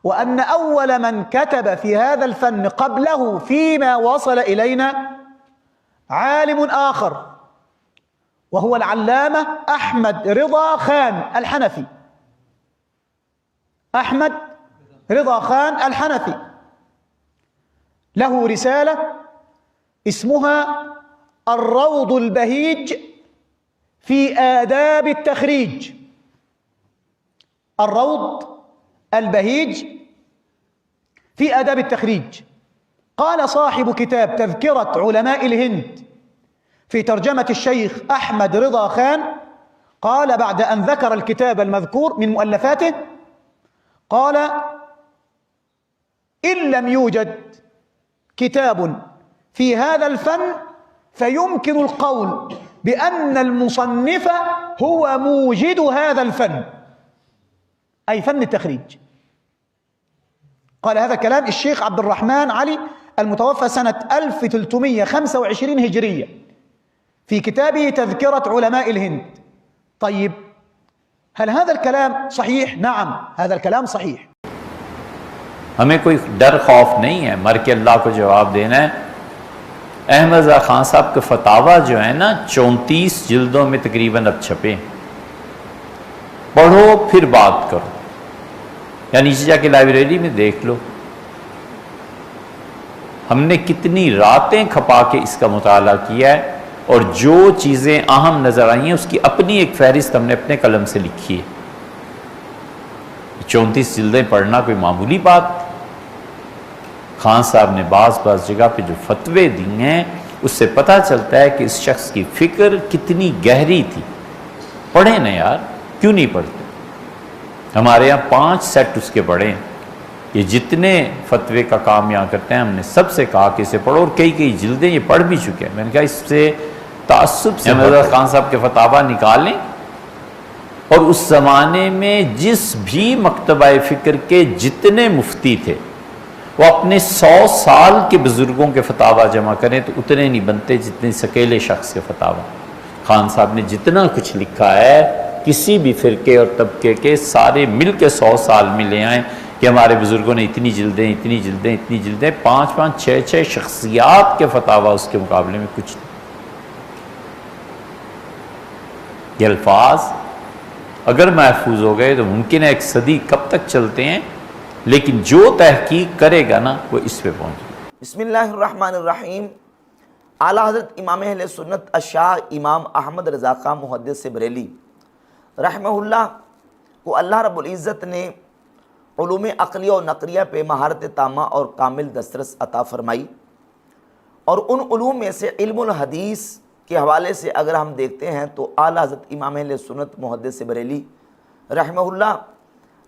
وأن أول من كتب في هذا الفن قبله فيما وصل إلينا عالم آخر، وهو العلامة أحمد رضا خان الحنفي. أحمد رضا خان الحنفي له رسالة اسمها الروض البهيج في آداب التخريج. الروض البهيج في آداب التخريج. قال صاحب كتاب تذكرة علماء الهند في ترجمة الشيخ أحمد رضا خان، قال بعد أن ذكر الكتاب المذكور من مؤلفاته، قال: إن لم يوجد كتاب في هذا الفن فيمكن القول بأن المصنف هو موجد هذا الفن، أي فن التخريج. قال هذا كلام الشيخ عبد الرحمن علي المتوفى سنة 1325 هجرية في كتابه تذكرة علماء الهند. طيب، هل هذا الكلام صحيح؟ نعم، هذا الكلام صحيح. ہمیں کوئی ڈر خوف نہیں ہے، مر کے اللہ کو جواب دینا ہے۔ احمد رضا خان صاحب کے فتاویٰ جو ہیں نا 34 جلدوں میں تقریباً اب چھپے، پڑھو پھر بات کرو، یا نیچے جا کے لائبریری میں دیکھ لو۔ ہم نے کتنی راتیں کھپا کے اس کا مطالعہ کیا ہے، اور جو چیزیں اہم نظر آئی ہیں اس کی اپنی ایک فہرست ہم نے اپنے قلم سے لکھی ہے۔ 34 جلدیں پڑھنا کوئی معمولی بات؟ خان صاحب نے بعض جگہ پہ جو فتوے دی ہیں اس سے پتہ چلتا ہے کہ اس شخص کی فکر کتنی گہری تھی۔ پڑھیں نا یار، کیوں نہیں پڑھتے؟ ہمارے یہاں 5 سیٹ اس کے پڑھے ہیں۔ یہ جتنے فتوے کا کام یہاں کرتے ہیں ہم نے سب سے کہا کہ اسے پڑھو، اور کئی جلدیں یہ پڑھ بھی چکے ہیں۔ میں نے کہا اس سے تعصب سے احمد رضا خان صاحب کے فتاویٰ نکالیں، اور اس زمانے میں جس بھی مکتبہ فکر کے جتنے مفتی تھے وہ اپنے 100 سال کے بزرگوں کے فتاویٰ جمع کریں تو اتنے نہیں بنتے جتنے اس اکیلے شخص کے فتاویٰ۔ خان صاحب نے جتنا کچھ لکھا ہے کسی بھی فرقے اور طبقے کے سارے مل کے 100 سال میں لے آئیں کہ ہمارے بزرگوں نے اتنی جلدیں 5 6 شخصیات کے فتاویٰ اس کے مقابلے میں کچھ نہیں۔ یہ الفاظ اگر محفوظ ہو گئے تو ممکن ہے 1 صدی کب تک چلتے ہیں، لیکن جو تحقیق کرے گا نا وہ اس پہ پہنچے۔ بسم اللہ الرحمن الرحیم۔ اعلیٰ حضرت امام اہل سنت الشاہ امام احمد رضا خان محدث بریلی رحمہ اللہ کو اللہ رب العزت نے علوم عقلیہ و نقلیہ پہ مہارت تامہ اور کامل دسترس عطا فرمائی، اور ان علوم میں سے علم الحدیث کے حوالے سے اگر ہم دیکھتے ہیں تو اعلیٰ حضرت امام اہل سنت محدث بریلی رحمہ اللہ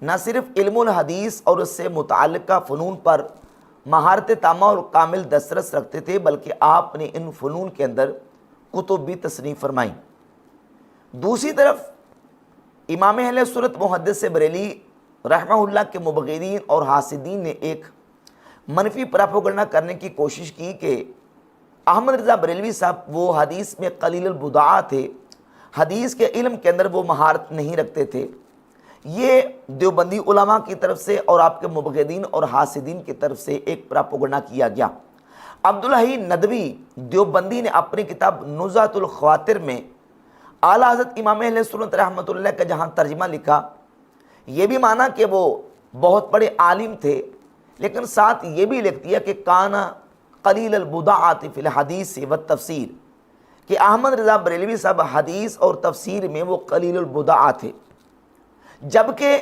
نہ صرف علم الحدیث اور اس سے متعلقہ فنون پر مہارت تامہ اور کامل دسترس رکھتے تھے، بلکہ آپ نے ان فنون کے اندر کتب بھی تصنیف فرمائیں۔ دوسری طرف امام اہل سنت محدث بریلی رحمہ اللہ کے مبغضین اور حاسدین نے ایک منفی پراپیگنڈا کرنے کی کوشش کی کہ احمد رضا بریلوی صاحب وہ حدیث میں قلیل البدعہ تھے، حدیث کے علم کے اندر وہ مہارت نہیں رکھتے تھے۔ یہ دیوبندی علماء کی طرف سے اور آپ کے مبغضین اور حاسدین کی طرف سے ایک پراپیگنڈا کیا گیا۔ عبدالحی ندوی دیوبندی نے اپنی کتاب نزہۃ الخواطر میں اعلیٰ حضرت امام اہل سنت رحمۃ اللہ کا جہاں ترجمہ لکھا، یہ بھی مانا کہ وہ بہت بڑے عالم تھے، لیکن ساتھ یہ بھی لکھ دیا کہ کانا قلیل البدعات فی الحدیث والتفسیر، کہ احمد رضا بریلوی صاحب حدیث اور تفسیر میں وہ قلیل البدعہ تھے، جبکہ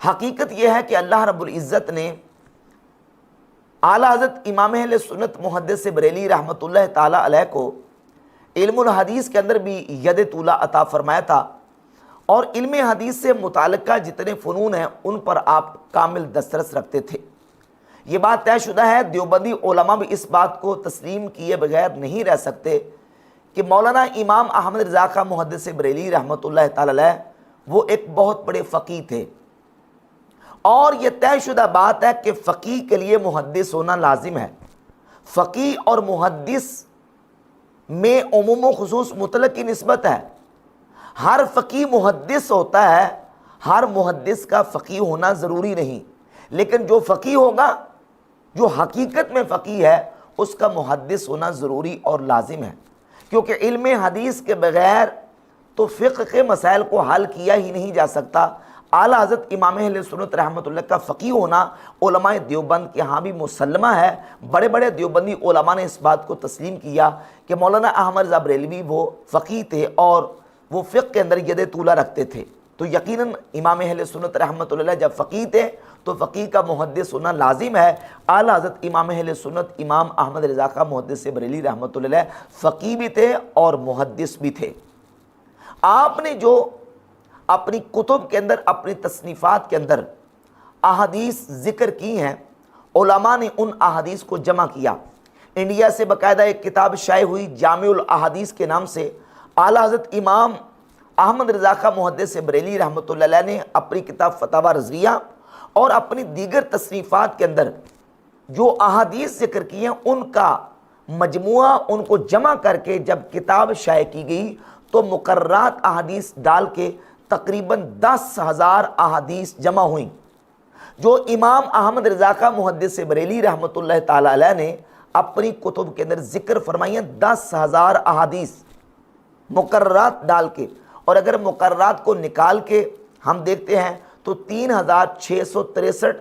حقیقت یہ ہے کہ اللہ رب العزت نے اعلیٰ حضرت امام اہل سنت محدث بریلی رحمۃ اللہ تعالی علیہ کو علم الحدیث کے اندر بھی ید طولہ عطا فرمایا تھا، اور علم حدیث سے متعلقہ جتنے فنون ہیں ان پر آپ کامل دسترس رکھتے تھے۔ یہ بات طے شدہ ہے، دیوبندی علماء بھی اس بات کو تسلیم کیے بغیر نہیں رہ سکتے کہ مولانا امام احمد رضا خان محدث بریلی رحمۃ اللہ تعالی علیہ وہ ایک بہت بڑے فقیہ تھے، اور یہ طے شدہ بات ہے کہ فقیہ کے لیے محدث ہونا لازم ہے۔ فقیہ اور محدث میں عموم و خصوص مطلق کی نسبت ہے۔ ہر فقیہ محدث ہوتا ہے، ہر محدث کا فقیہ ہونا ضروری نہیں، لیکن جو فقیہ ہوگا، جو حقیقت میں فقیہ ہے، اس کا محدث ہونا ضروری اور لازم ہے، کیونکہ علم حدیث کے بغیر تو فقہ کے مسائل کو حل کیا ہی نہیں جا سکتا۔ اعلیٰ حضرت امام اہل سنت رحمۃ اللہ کا فقیہ ہونا علماء دیوبند کے ہاں بھی مسلمہ ہے۔ بڑے بڑے دیوبندی علماء نے اس بات کو تسلیم کیا کہ مولانا احمد رضا بریلوی وہ فقیہ تھے اور وہ فقہ کے اندر ید طولہ رکھتے تھے، تو یقیناً امام اہل سنت رحمۃ اللہ جب فقیہ تھے تو فقیہ کا محدث ہونا لازم ہے۔ اعلیٰ حضرت امام اہل سنت امام احمد رضا خان محدث بریلی رحمۃ اللہ فقیہ بھی تھے اور محدث بھی تھے۔ آپ نے جو اپنی کتب کے اندر، اپنی تصنیفات کے اندر احادیث ذکر کی ہیں، علماء نے ان احادیث کو جمع کیا۔ انڈیا سے باقاعدہ ایک کتاب شائع ہوئی جامع الاحادیث کے نام سے۔ اعلیٰ حضرت امام احمد رضا خان محدث بریلی رحمۃ اللہ علیہ نے اپنی کتاب فتاوی رضویہ اور اپنی دیگر تصنیفات کے اندر جو احادیث ذکر کی ہیں ان کا مجموعہ، ان کو جمع کر کے جب کتاب شائع کی گئی تو مقررات احادیث ڈال کے تقریباً 10,000 احادیث جمع ہوئیں، جو امام احمد رضا خان محدث بریلی رحمۃ اللہ تعالی علیہ نے اپنی کتب کے اندر ذکر فرمائی ہیں۔ 10,000 احادیث مقررات ڈال کے، اور اگر مقررات کو نکال کے ہم دیکھتے ہیں تو 3,663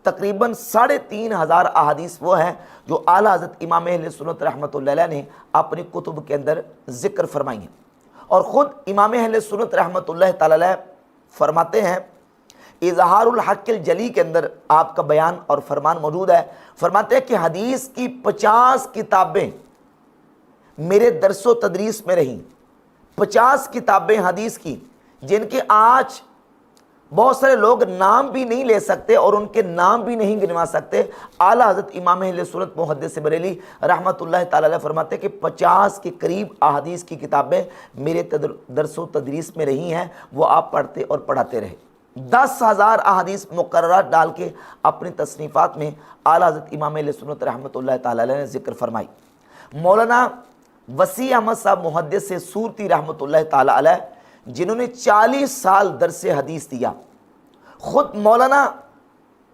تقریباً 3,500 احادیث وہ ہیں جو اعلیٰ حضرت امام اہل سنت رحمۃ اللہ علیہ نے اپنی کتب کے اندر ذکر فرمائی ہیں۔ اور خود امام اہل سنت رحمۃ اللہ تعالی علیہ فرماتے ہیں، اظہار الحق الجلی کے اندر آپ کا بیان اور فرمان موجود ہے، فرماتے ہیں کہ حدیث کی 50 کتابیں میرے درس و تدریس میں رہیں، 50 کتابیں حدیث کی جن کے آج بہت سارے لوگ نام بھی نہیں لے سکتے اور ان کے نام بھی نہیں گنوا سکتے۔ اعلیٰ حضرت امام اہل سنت محدث بریلی رحمۃ اللہ تعالی علیہ فرماتے ہیں کہ 50 کے قریب احادیث کی کتابیں میرے درس و تدریس میں رہی ہیں، وہ آپ پڑھتے اور پڑھاتے رہے۔ 10,000 احادیث مقررات ڈال کے اپنی تصنیفات میں اعلیٰ حضرت امام اہل سنت رحمۃ اللہ تعالی علیہ نے ذکر فرمائی۔ مولانا وسیع احمد صاحب محدث سورتی رحمۃ اللہ تعالی علیہ جنہوں نے 40 سال درس حدیث دیا، خود مولانا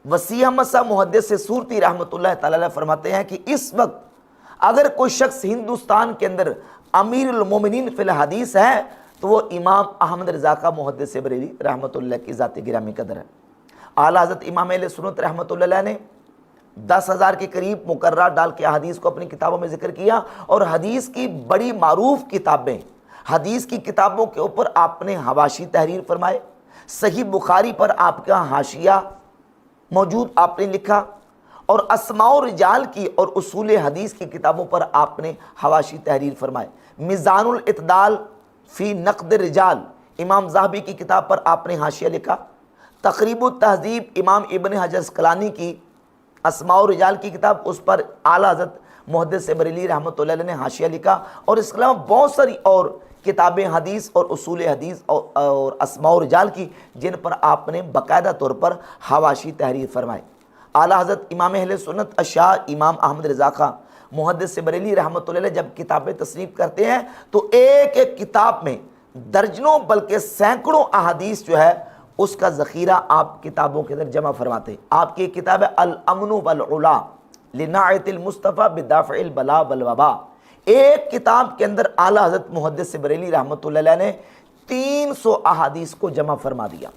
وسیع احمد صاحب محدث سورتی رحمۃ اللہ تعالی علیہ فرماتے ہیں کہ اس وقت اگر کوئی شخص ہندوستان کے اندر امیر المومنین فی الحدیث ہے تو وہ امام احمد رضا خان محدث بریلی رحمۃ اللہ کی ذات گرامی قدر ہے۔ اعلیٰ حضرت امام اہل سنت رحمۃ اللہ علیہ نے 10,000 کے قریب مقررات ڈال کے حدیث کو اپنی کتابوں میں ذکر کیا، اور حدیث کی بڑی معروف کتابیں، حدیث کی کتابوں کے اوپر آپ نے حواشی تحریر فرمائے۔ صحیح بخاری پر آپ کا حاشیہ موجود، آپ نے لکھا، اور اسماء و رجال کی اور اصول حدیث کی کتابوں پر آپ نے حواشی تحریر فرمائے۔ میزان الاعتدال فی نقد الرجال امام ذہبی کی کتاب پر آپ نے حاشیہ لکھا۔ تقریب التہذیب امام ابن حجر اسقلانی کی اسماء و رجال کی کتاب، اس پر اعلیٰ حضرت محدث بریلی رحمۃ اللہ علیہ نے حاشیہ لکھا، اور اس کے علاوہ بہت ساری اور کتابیں حدیث اور اصول حدیث اور اسماء و رجال کی جن پر آپ نے باقاعدہ طور پر حواشی تحریر فرمائے۔ اعلیٰ حضرت امام اہل سنت اشاع امام احمد رضا خان محدث بریلی رحمۃ اللہ علیہ جب کتابیں تصنیف کرتے ہیں تو ایک ایک کتاب میں درجنوں بلکہ سینکڑوں احادیث جو ہے اس کا ذخیرہ آپ کتابوں کے اندر جمع فرماتے ہیں۔ آپ کی ایک کتاب ہے الامن والعلا لناعت المصطفیٰ بدافع البلاء والوباء، ایک کتاب کے اندر اعلیٰ حضرت محدث بریلی رحمۃ اللہ علیہ نے 300 احادیث کو جمع فرما دیا،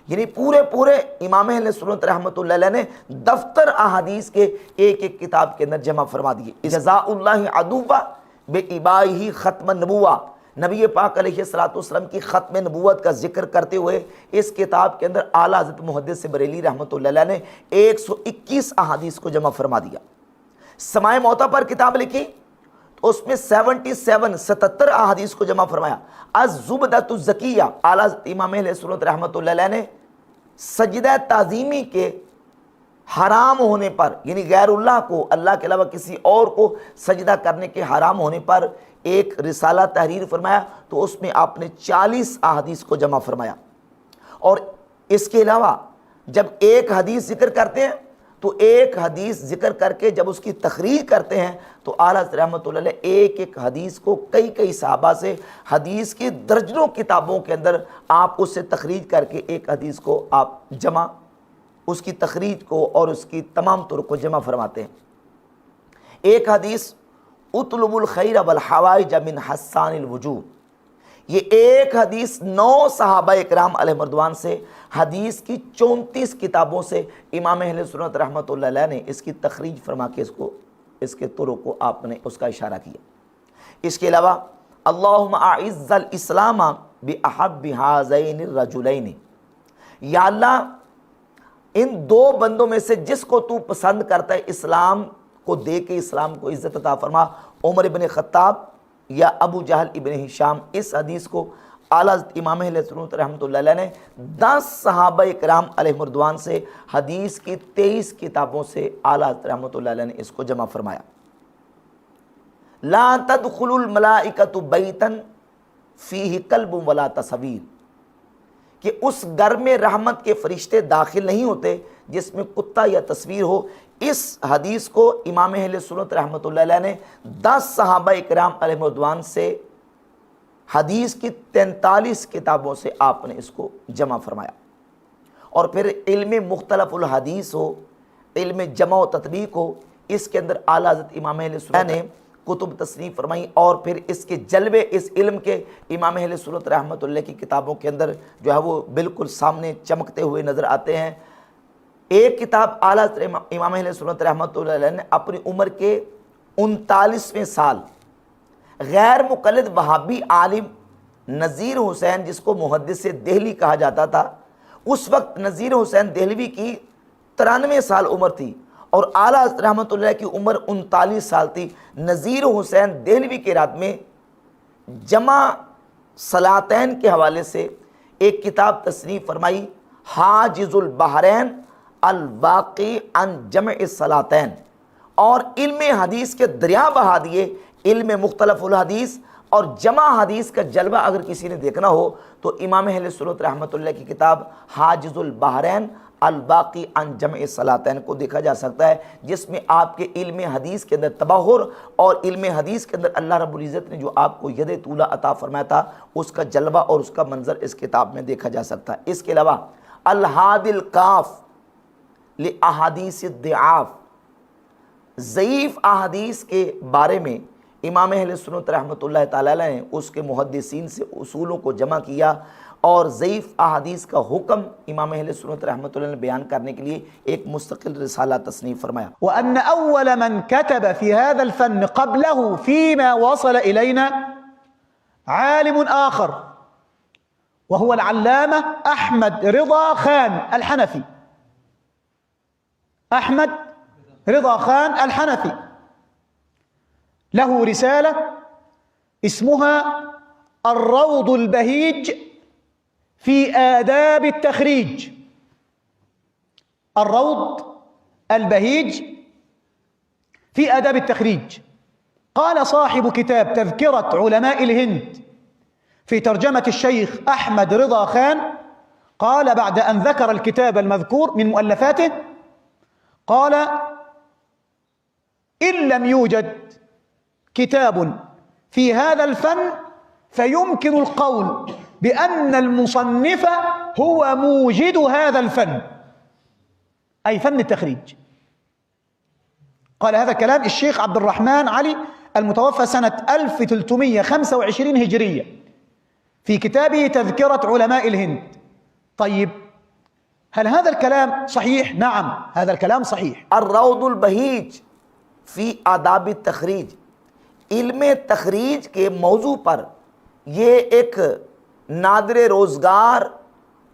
یعنی پورے امام اہل سنت رحمۃ اللہ علیہ نے دفتر احادیث کے ایک ایک کتاب کے اندر جمع فرما دیے۔ جزاء اللہ عدوہ بإبائہ ختم النبوہ، نبی پاک علیہ الصلوۃ والسلام کی ختم نبوت کا ذکر کرتے ہوئے اس کتاب کے اندر اعلیٰ حضرت محدث بریلی رحمۃ اللہ علیہ نے 121 احادیث کو جمع فرما دیا۔ سماع موطا پر کتاب لکھی تو اس میں 77 احادیث کو جمع فرمایا۔ الزبدۃ الزکیہ، اعلیٰ حضرت امام اہل سنت رحمۃ اللہ علیہ نے سجدہ تعظیمی کے حرام ہونے پر، یعنی غیر اللہ کو، اللہ کے علاوہ کسی اور کو سجدہ کرنے کے حرام ہونے پر ایک رسالہ تحریر فرمایا، تو اس میں آپ نے 40 احادیث کو جمع فرمایا۔ اور اس کے علاوہ جب ایک حدیث ذکر کرتے ہیں تو ایک حدیث ذکر کر کے جب اس کی تخریج کرتے ہیں تو اعلیٰ رحمۃ اللہ علیہ ایک ایک حدیث کو کئی صحابہ سے حدیث کی درجنوں کتابوں کے اندر آپ اس سے تخریج کر کے ایک حدیث کو آپ جمع اس کی تخریج کو اور اس کی تمام طرق کو جمع فرماتے ہیں۔ ایک حدیث اطلب الخیر والحوائج من حسان الوجوہ، یہ ایک حدیث 9 صحابہ اکرام علیہ مردوان سے، حدیث کی 34 کتابوں سے امام اہل سنت رحمۃ اللہ علیہ نے اس کی تخریج فرما کے اس کے طرق کو آپ نے اس کا اشارہ کیا۔ اس کے علاوہ اللہم اعز الاسلام باحب ہذین الرجلین، یا اللہ ان 2 بندوں میں سے جس کو تو پسند کرتا ہے اسلام کو دے کے اسلام کو عزت عطا فرما، عمر ابن خطاب یا ابو جہل ابن ہشام۔ اس حدیث کو اعلیٰ حضرت امام اہل سنت رحمۃ اللہ علیہ نے 10 صحابہ اکرام علیہ مردوان سے، حدیث کی 23 کتابوں سے اعلیٰ حضرت رحمۃ اللہ علیہ نے اس کو جمع فرمایا۔ لا تدخل الملائکۃ بیتا فیہ کلب ولا تصویر، کہ اس گھر میں رحمت کے فرشتے داخل نہیں ہوتے جس میں کتا یا تصویر ہو۔ اس حدیث کو امام اہل سنت رحمۃ اللہ علیہ نے 10 صحابہ اکرام علیہ مردوان سے، حدیث کی 43 کتابوں سے آپ نے اس کو جمع فرمایا۔ اور پھر علم مختلف الحدیث ہو، علم جمع و تطبیق ہو، اس کے اندر اعلیٰ حضرت امام اہل سنت نے کتب تصنیف فرمائی، اور پھر اس کے جلوے اس علم کے امام اہل سنت رحمۃ اللہ کی کتابوں کے اندر جو ہے وہ بالکل سامنے چمکتے ہوئے نظر آتے ہیں۔ ایک کتاب اعلیٰ حضرت امام اہل سنت رحمۃ اللہ علیہ نے اپنی عمر کے 39ویں سال غیر مقلد وہابی عالم نذیر حسین، جس کو محدث دہلی کہا جاتا تھا، اس وقت نذیر حسین دہلوی کی 93 سال عمر تھی اور اعلیٰ حضرت رحمۃ اللہ کی عمر 39 سال تھی۔ نذیر حسین دہلوی کے رات میں جمع صلاتین کے حوالے سے ایک کتاب تصنیف فرمائی، حاجز البحرین الواقع عن جمع الصلاتین، اور علم حدیث کے دریا بہا دیے۔ علم مختلف الحدیث اور جمع حدیث کا جلوہ اگر کسی نے دیکھنا ہو تو امام اہل سنت رحمۃ اللہ کی کتاب حاجز البحرین الواقع عن جمع الصلاتین کو دیکھا جا سکتا ہے، جس میں آپ کے علم حدیث کے اندر تبحر اور علم حدیث کے اندر اللہ رب العزت نے جو آپ کو ید طولہ عطا فرمایا تھا اس کا جلوہ اور اس کا منظر اس کتاب میں دیکھا جا سکتا ہے۔ اس کے علاوہ الہادی الکاف لأحادیث الضعاف، ضعیف احادیث کے بارے میں امام اہل سنت رحمۃ اللہ تعالیٰ نے اس کے محدثین سے اصولوں کو جمع کیا، اور ضعیف احادیث کا حکم امام اہل سنت رحمۃ اللہ نے بیان کرنے کے لیے ایک مستقل رسالہ تصنیف فرمایا۔ وأن أول من كتب في هذا الفن قبله فيما وصل إلينا عالم آخر، وهو العلامة أحمد رضا خان الحنفي، أحمد رضا خان الحنفي له رسالة اسمها الروض البهيج في آداب التخريج. الروض البهيج في آداب التخريج. قال صاحب كتاب تذكرة علماء الهند في ترجمة الشيخ أحمد رضا خان، قال بعد أن ذكر الكتاب المذكور من مؤلفاته، قال إن لم يوجد كتاب في هذا الفن فيمكن القول بأن المصنف هو موجد هذا الفن، أي فن التخريج. قال هذا كلام الشيخ عبد الرحمن علي المتوفى سنة 1325 هجرية في كتابه تذكرة علماء الهند. طيب هل هذا الكلام صحيح؟ نعم هذا الكلام صحيح. الروض البہیج فی آداب التخریج، علم تخریج کے موضوع پر یہ ایک نادر روزگار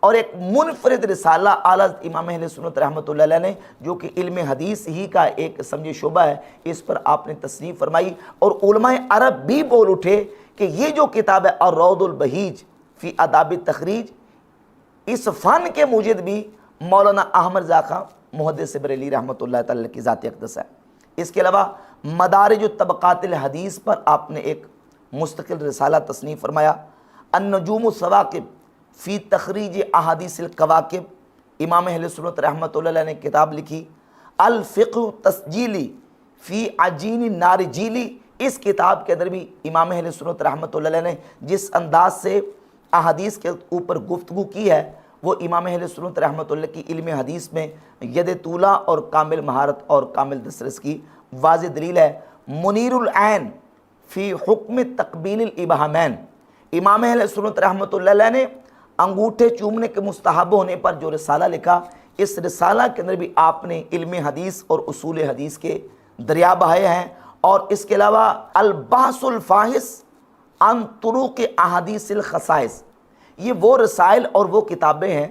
اور ایک منفرد رسالہ اعلیٰ امام اہل سنت رحمۃ اللہ علیہ نے، جو کہ علم حدیث ہی کا ایک سمجھے شعبہ ہے، اس پر آپ نے تصنیف فرمائی، اور علماء عرب بھی بول اٹھے کہ یہ جو کتاب ہے الروض البہیج فی آداب التخریج، اس فن کے موجد بھی مولانا احمد رضا خان محدث بریلی رحمۃ اللہ تعالی کی ذات اقدس ہے۔ اس کے علاوہ مدارج طبقات الحدیث پر آپ نے ایک مستقل رسالہ تصنیف فرمایا، النجوم الثواقب فی تخریج احادیث الکواکب، امام اہل سنت رحمۃ اللہ علیہ نے کتاب لکھی، الفقہ تسجیلی فی عجین النارجیلی، اس کتاب کے اندر بھی امام اہل سنت رحمۃ اللہ علیہ نے جس انداز سے احادیث کے اوپر گفتگو کی ہے وہ امام اہل سنت رحمۃ اللہ کی علم حدیث میں ید طولہ اور کامل مہارت اور کامل دسترس کی واضح دلیل ہے۔ منیر العین فی حکم تقبیل الابہامین، امام اہل سنت رحمۃ اللہ علیہ نے انگوٹھے چومنے کے مستحب ہونے پر جو رسالہ لکھا، اس رسالہ کے اندر بھی آپ نے علم حدیث اور اصول حدیث کے دریا بہائے ہیں۔ اور اس کے علاوہ البحث الفاحص عن طرق احادیث الخصائص، یہ وہ رسائل اور وہ کتابیں ہیں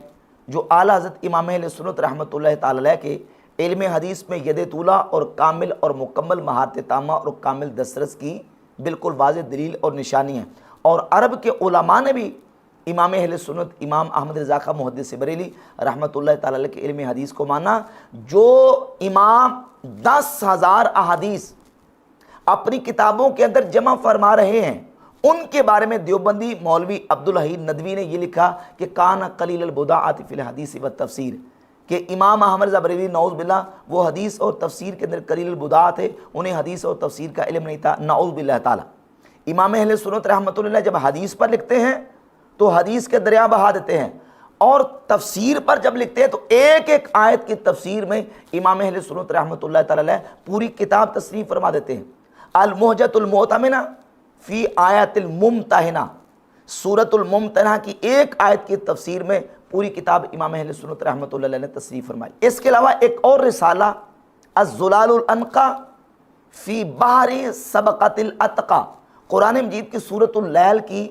جو اعلیٰ حضرت امام اہل سنت رحمۃ اللہ تعالی علیہ کے علم حدیث میں ید طولہ اور کامل اور مکمل مہارت تامہ اور کامل دسترس کی بالکل واضح دلیل اور نشانی ہے۔ اور عرب کے علماء نے بھی امام اہل سنت امام احمد رضا خان محدث بریلی رحمۃ اللہ تعالی علیہ کے علم حدیث کو مانا، جو امام 10,000 احادیث اپنی کتابوں کے اندر جمع فرما رہے ہیں، ان کے بارے میں دیوبندی مولوی عبدالحی ندوی نے یہ لکھا کہ کان قلیل البداعۃ فی الحدیث والتفسیر، کہ امام احمد رضا بریلوی نعوذ باللہ وہ حدیث اور تفسیر کے اندر قلیل البداع تھے، انہیں حدیث اور تفسیر کا علم نہیں تھا، نعوذ باللہ تعالی۔ امام اہل سنت رحمۃ اللہ جب حدیث پر لکھتے ہیں تو حدیث کے دریا بہا دیتے ہیں، اور تفسیر پر جب لکھتے ہیں تو ایک ایک آیت کی تفسیر میں امام اہل سنت رحمۃ اللہ تعالی علیہ پوری کتاب تصریح فرما دیتے ہیں۔ المحجۃ المعتمنہ فی آیت الممتحنہ، سورۃ الممتحنہ کی ایک آیت کی تفسیر میں پوری کتاب امام اہل سنت رحمۃ اللہ علیہ نے تصریح فرمائی۔ اس کے علاوہ ایک اور رسالہ الزلال الانقا فی بحر سبقۃ الاتقا، قرآن مجید کی سورۃ اللیل کی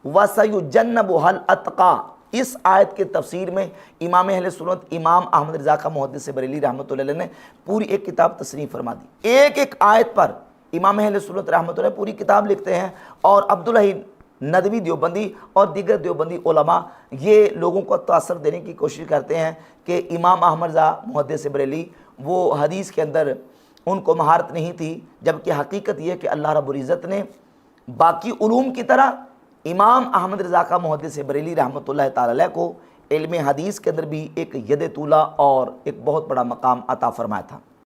وَسَيُجَنَّبُهَا الْأَتْقَى، اس آیت کے تفسیر میں امام اہل سنت امام احمد رضا خان محدث بریلی رحمۃ اللہ علیہ نے پوری ایک کتاب تصریح فرما دی۔ ایک ایک آیت پر امام اہل سنت رحمۃ اللہ پوری کتاب لکھتے ہیں، اور عبدالحی ندوی دیوبندی اور دیگر دیوبندی علماء یہ لوگوں کو تاثر دینے کی کوشش کرتے ہیں کہ امام احمد رضا محدث بریلی وہ حدیث کے اندر ان کو مہارت نہیں تھی، جبکہ حقیقت یہ کہ اللہ رب العزت نے باقی علوم کی طرح امام احمد رضا خان محدث بریلی رحمۃ اللہ تعالی علیہ کو علم حدیث کے اندر بھی ایک ید طولہ اور ایک بہت بڑا مقام عطا فرمایا تھا۔